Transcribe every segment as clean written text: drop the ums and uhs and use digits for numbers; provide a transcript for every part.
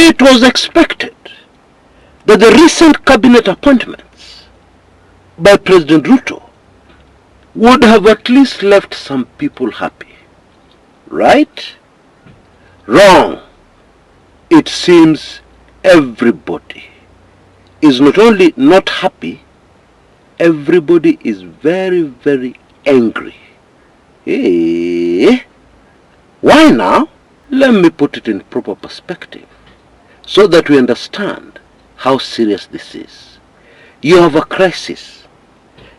It was expected that the recent cabinet appointments by President Ruto would have at least left some people happy. Right? Wrong. It seems everybody is not only not happy, everybody is very, very angry. Why now? Let me put it in proper perspective so that we understand how serious this is. You have a crisis,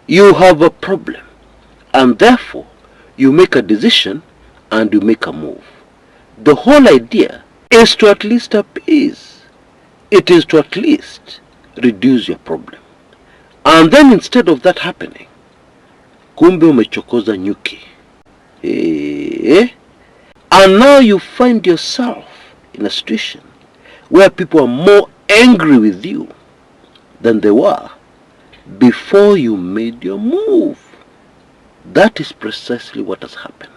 you have a problem, and therefore you make a decision and you make a move. The whole idea is to at least appease. It is to at least reduce your problem. And then instead of that happening, kumbe umechokoza nyuki. And now you find yourself in a situation where people are more angry with you than they were before you made your move. That is precisely what has happened.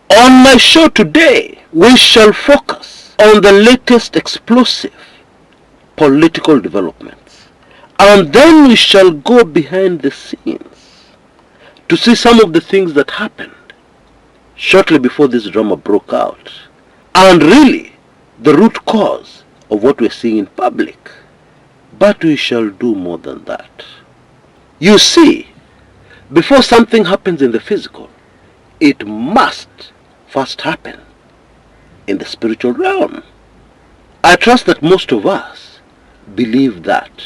On my show today, we shall focus on the latest explosive political developments, and then we shall go behind the scenes to see some of the things that happened shortly before this drama broke out, and really the root cause of what we're seeing in public. But we shall do more than that. You see, before something happens in the physical, it must first happen in the spiritual realm. I trust that most of us believe that.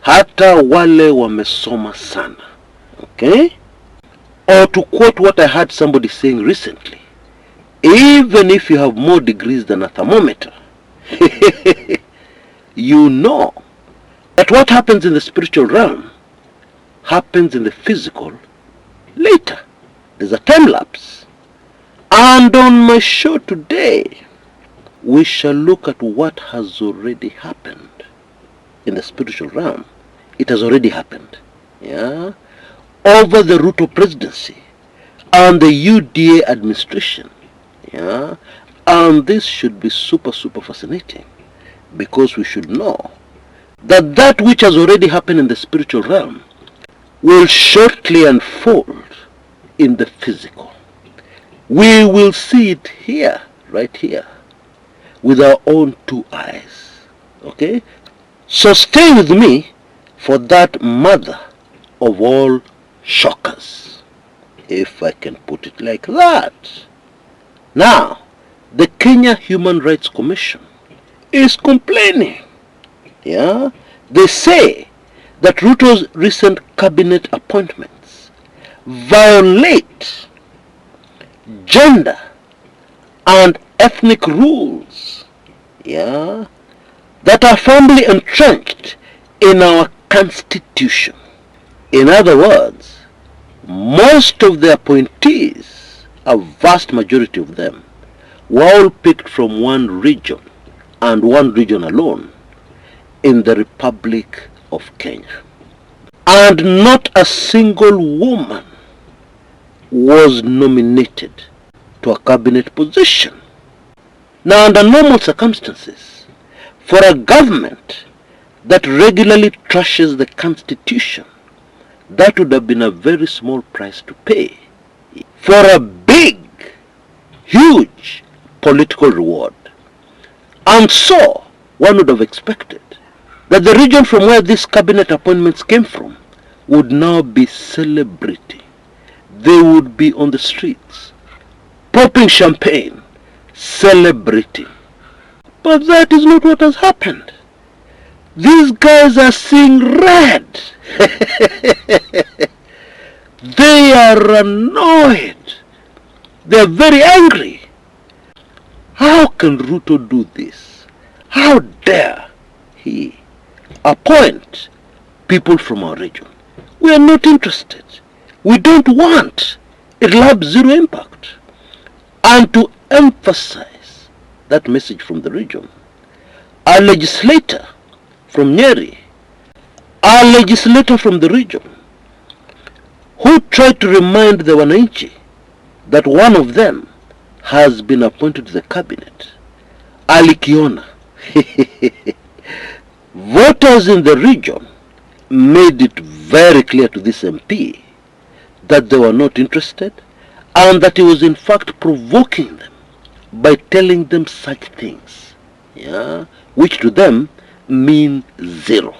Hata wale wamesoma sana. Okay? Or to quote what I heard somebody saying recently, even if you have more degrees than a thermometer, you know that what happens in the spiritual realm happens in the physical later. There's a time lapse. And on my show today, we shall look at what has already happened in the spiritual realm. It has already happened. Yeah? Over the Ruto presidency and the UDA administration. Yeah? And this should be super fascinating, because we should know that that which has already happened in the spiritual realm will shortly unfold in the physical. We will see it here, right here, with our own two eyes. Okay? So stay with me for that mother of all shockers, if I can put it like that. Now, the Kenya Human Rights Commission is complaining. Yeah? They say that Ruto's recent cabinet appointments violate gender and ethnic rules, yeah, that are firmly entrenched in our constitution. In other words, most of the appointees, a vast majority of them, were all picked from one region, and one region alone, in the Republic of Kenya. And not a single woman was nominated to a cabinet position. Now, under normal circumstances, for a government that regularly trashes the constitution, that would have been a very small price to pay for a big, huge political reward. And so, one would have expected that the region from where these cabinet appointments came from would now be celebrating. They would be on the streets, popping champagne, celebrating. But that is not what has happened. These guys are seeing red. They are annoyed. They are very angry. How can Ruto do this? How dare he appoint people from our region? We are not interested. We don't want. It'll have zero impact. And to emphasize that message from the region, a legislator from Nyeri, a legislator from the region, who tried to remind the Wananchi that one of them has been appointed to the cabinet, alikiona Voters in the region made it very clear to this MP that they were not interested, and that he was in fact provoking them by telling them such things, yeah, which to them mean zero.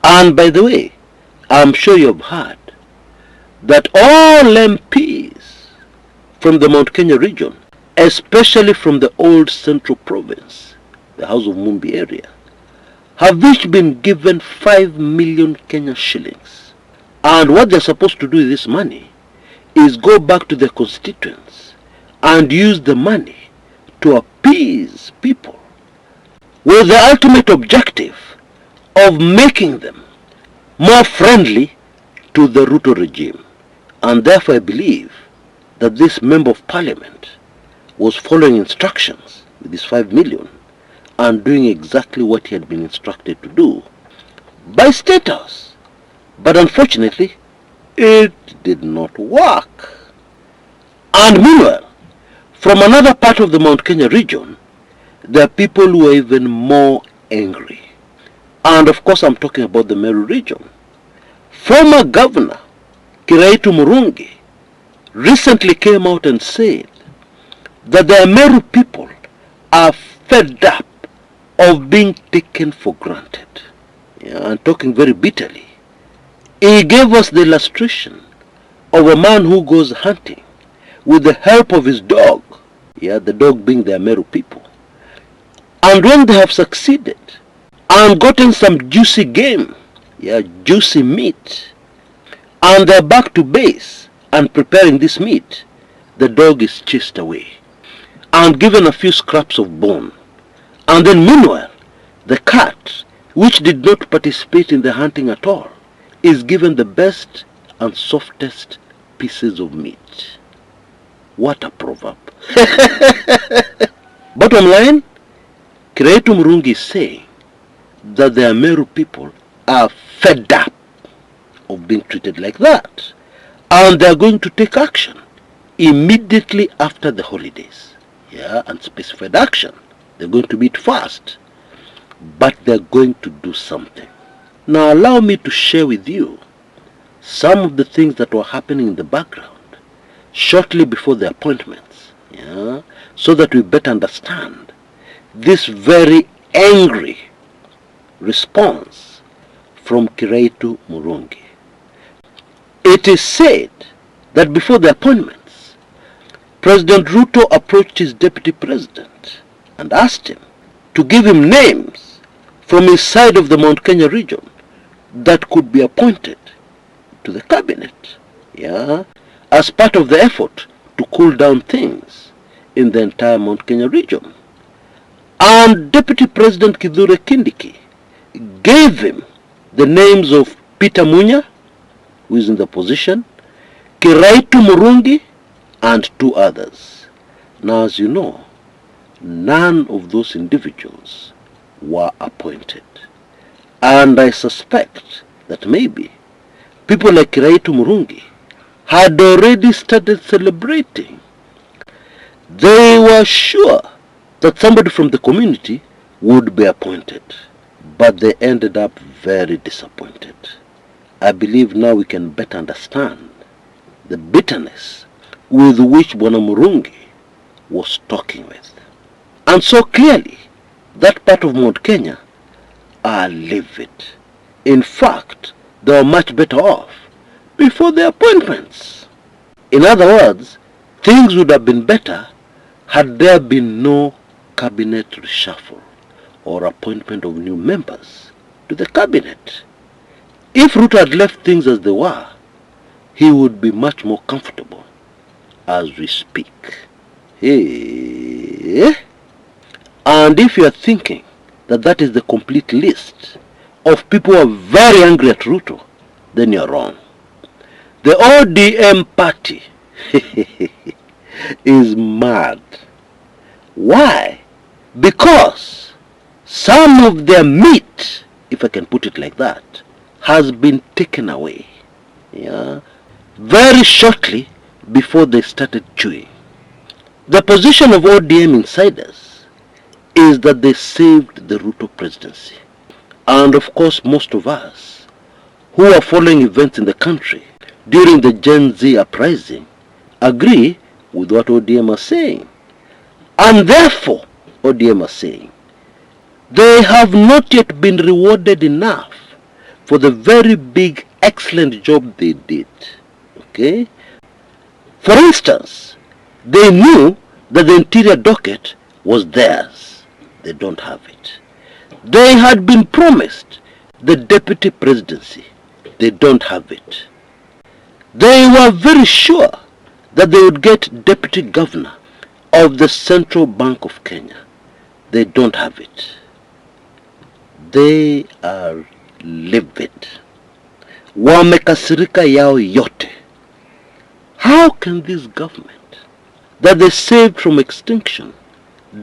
And by the way, I'm sure you've heard that all MPs from the Mount Kenya region, especially from the old central province, the House of Mumbi area, have each been given 5 million Kenya shillings. And what they're supposed to do with this money is go back to their constituents and use the money to appease people, with the ultimate objective of making them more friendly to the Ruto regime. And therefore I believe that this member of parliament was following instructions with this 5 million and doing exactly what he had been instructed to do by State House. But unfortunately, it did not work. And meanwhile, from another part of the Mount Kenya region, there are people who are even more angry. And of course I'm talking about the Meru region. Former Governor Kiraitu Murungi recently came out and said that the Meru people are fed up of being taken for granted. Yeah, and talking very bitterly. He gave us the illustration of a man who goes hunting with the help of his dog, yeah, the dog being the Meru people. And when they have succeeded and gotten some juicy game, yeah, juicy meat, and they're back to base and preparing this meat, the dog is chased away and given a few scraps of bone. And then meanwhile, the cat, which did not participate in the hunting at all, is given the best and softest pieces of meat. What a proverb. Bottom line, Kiraitu Murungi is saying that the Meru people are fed up of being treated like that, and they are going to take action immediately after the holidays. Yeah, and specified action. They're going to meet fast, but they're going to do something. Now allow me to share with you some of the things that were happening in the background shortly before the appointments, yeah, so that we better understand this very angry response from Kiraitu Murungi. It is said that before the appointments, President Ruto approached his deputy president and asked him to give him names from his side of the Mount Kenya region that could be appointed to the cabinet, yeah, as part of the effort to cool down things in the entire Mount Kenya region. And Deputy President Kithure Kindiki gave him the names of Peter Munya, who is in the position, Kiraitu Murungi, and 2 others. Now, as you know, none of those individuals were appointed. And I suspect that maybe people like Kiraitu Murungi had already started celebrating. They were sure that somebody from the community would be appointed, but they ended up very disappointed. I believe now we can better understand the bitterness with which Bwana Murungi was talking with. And so clearly, that part of Mount Kenya are livid. In fact, they were much better off before the appointments. In other words, things would have been better had there been no cabinet reshuffle or appointment of new members to the cabinet. If Ruto had left things as they were, he would be much more comfortable as we speak. And if you are thinking that that is the complete list of people who are very angry at Ruto, then you are wrong. The ODM party is mad. Why? Because some of their meat, if I can put it like that, has been taken away, yeah, very shortly before they started chewing. The position of ODM insiders is that they saved the Ruto presidency. And of course, most of us who are following events in the country during the Gen Z uprising agree with what ODM are saying. And therefore, ODM are saying, they have not yet been rewarded enough for the very big, excellent job they did. Okay? For instance, they knew that the interior docket was theirs. They don't have it. They had been promised the deputy presidency. They don't have it. They were very sure that they would get deputy governor of the Central Bank of Kenya. They don't have it. They are livid. Wamekasirika yao yote. How can this government that they saved from extinction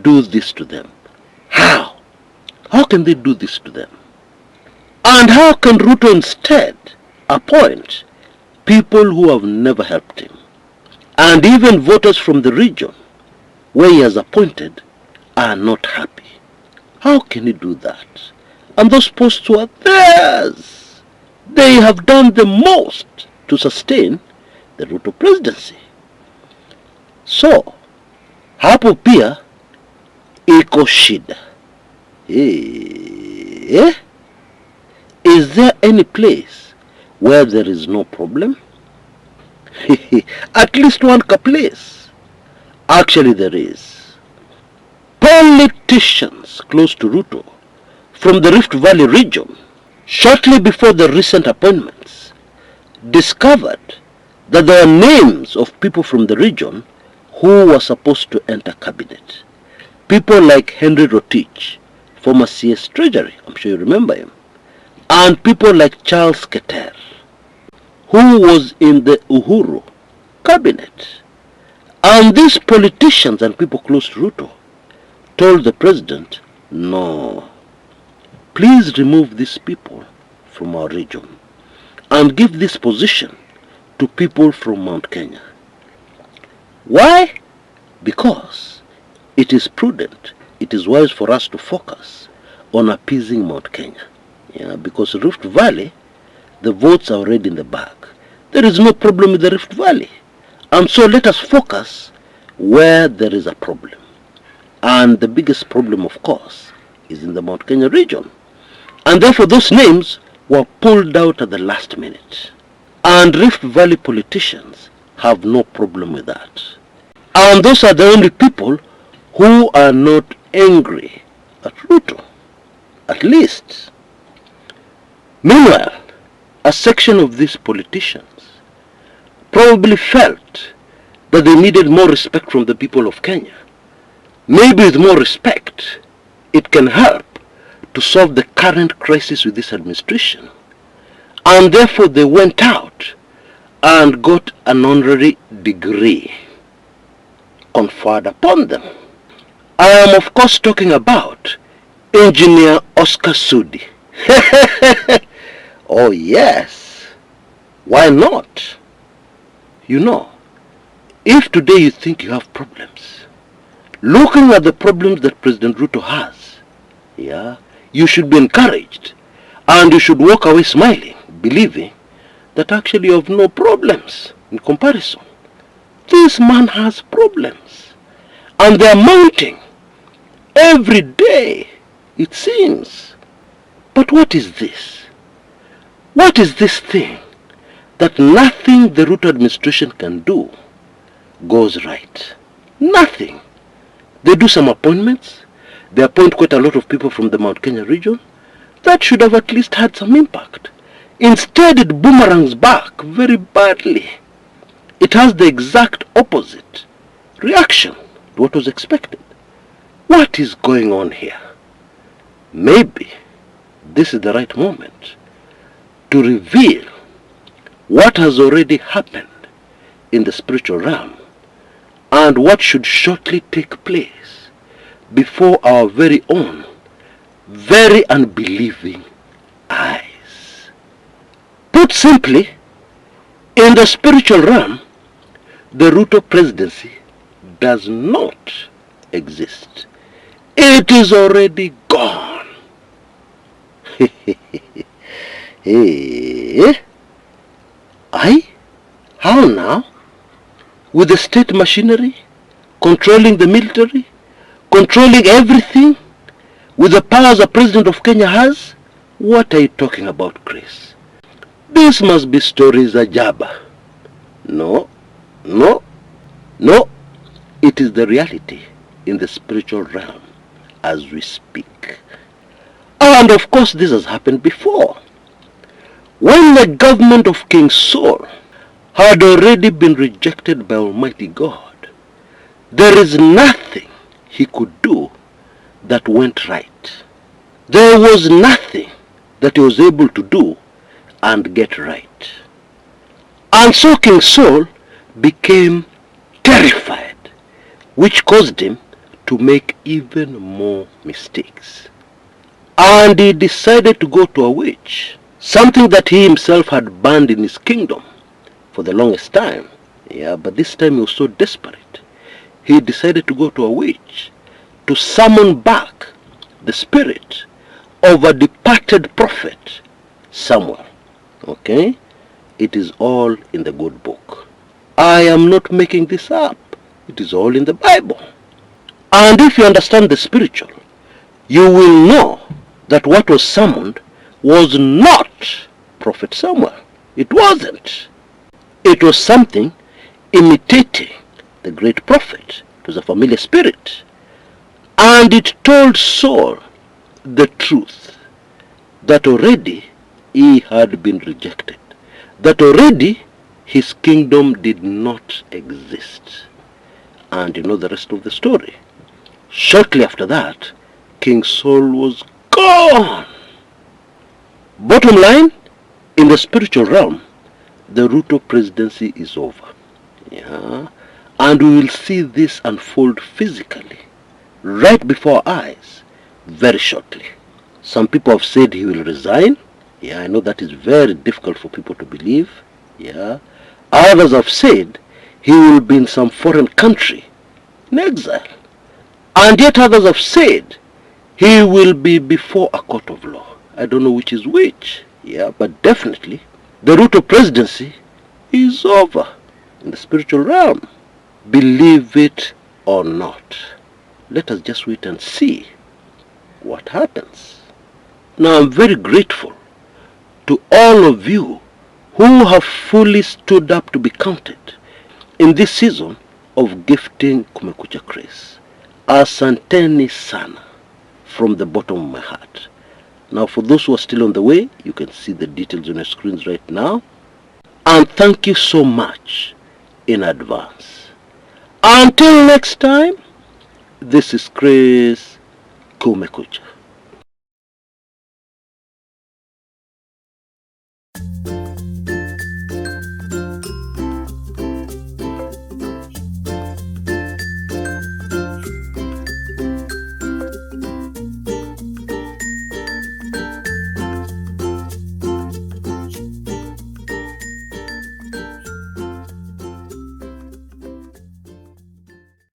do this to them? How? How can they do this to them? And how can Ruto instead appoint people who have never helped him? And even voters from the region where he has appointed are not happy. How can he do that? And those posts were theirs. They have done the most to sustain the Ruto presidency. So, hapo pia iko shida. Is there any place where there is no problem? At least one place. Actually there is. Politicians close to Ruto from the Rift Valley region, shortly before the recent appointments, discovered that there are names of people from the region who were supposed to enter cabinet. People like Henry Rotich, former CS Treasury, I'm sure you remember him, and people like Charles Keter, who was in the Uhuru cabinet. And these politicians and people close to Ruto told the president, no, please remove these people from our region and give this position to people from Mount Kenya. Why? Because it is prudent, it is wise for us to focus on appeasing Mount Kenya. Because Rift Valley, the votes are already in the bag. There is no problem with the Rift Valley. And so let us focus where there is a problem. And the biggest problem, of course, is in the Mount Kenya region. And therefore those names were pulled out at the last minute. And Rift Valley politicians have no problem with that. And those are the only people who are not angry at Ruto, at least. Meanwhile, a section of these politicians probably felt that they needed more respect from the people of Kenya. Maybe with more respect, it can help to solve the current crisis with this administration. And therefore they went out and got an honorary degree conferred upon them. I am of course talking about Engineer Oscar Sudi. Oh yes, why not? You know, if today you think you have problems, looking at the problems that President Ruto has, you should be encouraged and you should walk away smiling, believing that actually you have no problems in comparison. This man has problems and they are mounting every day, it seems. But what is this? What is this thing that nothing the Ruto administration can do goes right? Nothing. They do some appointments. They appoint quite a lot of people from the Mount Kenya region. That should have at least had some impact. Instead, it boomerangs back very badly. It has the exact opposite reaction to what was expected. What is going on here? Maybe this is the right moment to reveal what has already happened in the spiritual realm and what should shortly take place before our very own, very unbelieving eyes. Put simply, in the spiritual realm, the Ruto presidency does not exist. It is already gone. Eh? Aye? How now? With the state machinery, controlling the military, controlling everything, with the powers a president of Kenya has? What are you talking about, Chris? This must be stories ajaba. No, no, no. It is the reality in the spiritual realm as we speak. And of course this has happened before. When the government of King Saul had already been rejected by Almighty God, there is nothing he could do that went right. There was nothing that he was able to do and get right. And so King Saul became terrified, which caused him to make even more mistakes. And he decided to go to a witch, something that he himself had banned in his kingdom for the longest time. Yeah, but this time he was so desperate. He decided to go to a witch to summon back the spirit of a departed prophet, Samuel. Okay? It is all in the good book. I am not making this up. It is all in the Bible. And if you understand the spiritual, you will know that what was summoned was not Prophet Samuel. It wasn't. It was something imitating the great prophet. It was a familiar spirit. And it told Saul the truth, that already he had been rejected, that already his kingdom did not exist. And you know the rest of the story. Shortly after that, King Saul was gone. Bottom line, in the spiritual realm, the Ruto presidency is over. Yeah. And we will see this unfold physically, right before our eyes, very shortly. Some people have said he will resign. Yeah, I know that is very difficult for people to believe. Yeah. Others have said he will be in some foreign country, in exile. And yet others have said he will be before a court of law. I don't know which is which. Yeah, but definitely the Ruto presidency is over in the spiritual realm. Believe it or not. Let us just wait and see what happens. Now I'm very grateful to all of you who have fully stood up to be counted in this season of gifting Kumekucha Chris. Asanteni sana from the bottom of my heart. Now for those who are still on the way, you can see the details on your screens right now. And thank you so much in advance. Until next time, this is Chris Kumekucha.